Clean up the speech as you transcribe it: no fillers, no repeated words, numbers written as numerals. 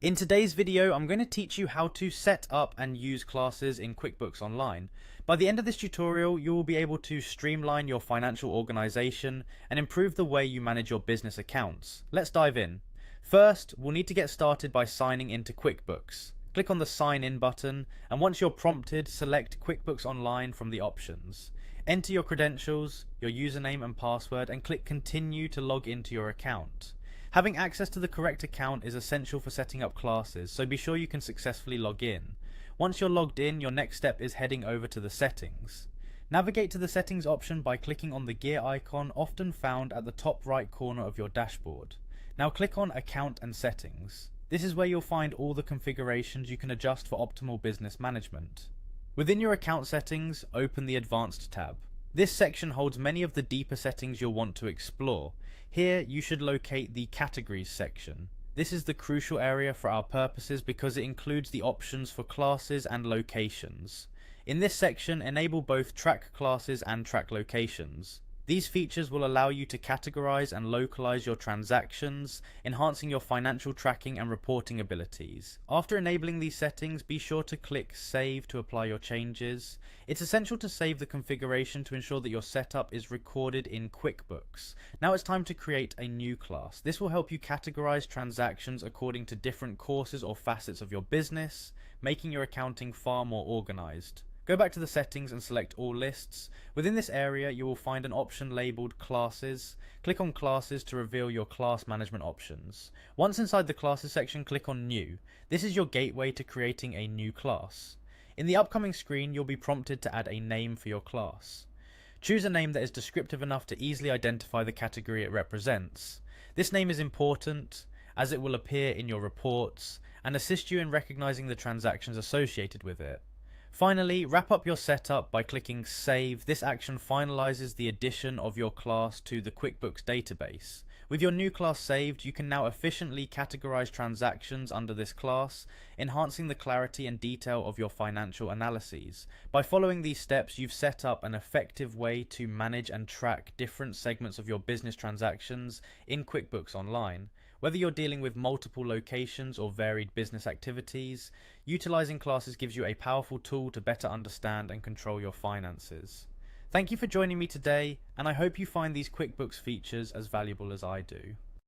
In today's video, I'm going to teach you how to set up and use classes in QuickBooks Online. By the end of this tutorial, you will be able to streamline your financial organization and improve the way you manage your business accounts. Let's dive in. First, we'll need to get started by signing into QuickBooks. Click on the Sign In button, and once you're prompted, select QuickBooks Online from the options. Enter your credentials, your username and password, and click Continue to log into your account. Having access to the correct account is essential for setting up classes, so be sure you can successfully log in. Once you're logged in, your next step is heading over to the settings. Navigate to the settings option by clicking on the gear icon often found at the top right corner of your dashboard. Now click on Account and Settings. This is where you'll find all the configurations you can adjust for optimal business management. Within your account settings, open the Advanced tab. This section holds many of the deeper settings you'll want to explore. Here, you should locate the Categories section. This is the crucial area for our purposes because it includes the options for classes and locations. In this section, enable both track classes and track locations. These features will allow you to categorize and localize your transactions, enhancing your financial tracking and reporting abilities. After enabling these settings, be sure to click Save to apply your changes. It's essential to save the configuration to ensure that your setup is recorded in QuickBooks. Now it's time to create a new class. This will help you categorize transactions according to different courses or facets of your business, making your accounting far more organized. Go back to the settings and select All Lists. Within this area, you will find an option labeled Classes. Click on Classes to reveal your class management options. Once inside the Classes section, click on New. This is your gateway to creating a new class. In the upcoming screen, you'll be prompted to add a name for your class. Choose a name that is descriptive enough to easily identify the category it represents. This name is important as it will appear in your reports and assist you in recognizing the transactions associated with it. Finally, wrap up your setup by clicking Save. This action finalizes the addition of your class to the QuickBooks database. With your new class saved, you can now efficiently categorize transactions under this class, enhancing the clarity and detail of your financial analyses. By following these steps, you've set up an effective way to manage and track different segments of your business transactions in QuickBooks Online. Whether you're dealing with multiple locations or varied business activities, utilizing classes gives you a powerful tool to better understand and control your finances. Thank you for joining me today, and I hope you find these QuickBooks features as valuable as I do.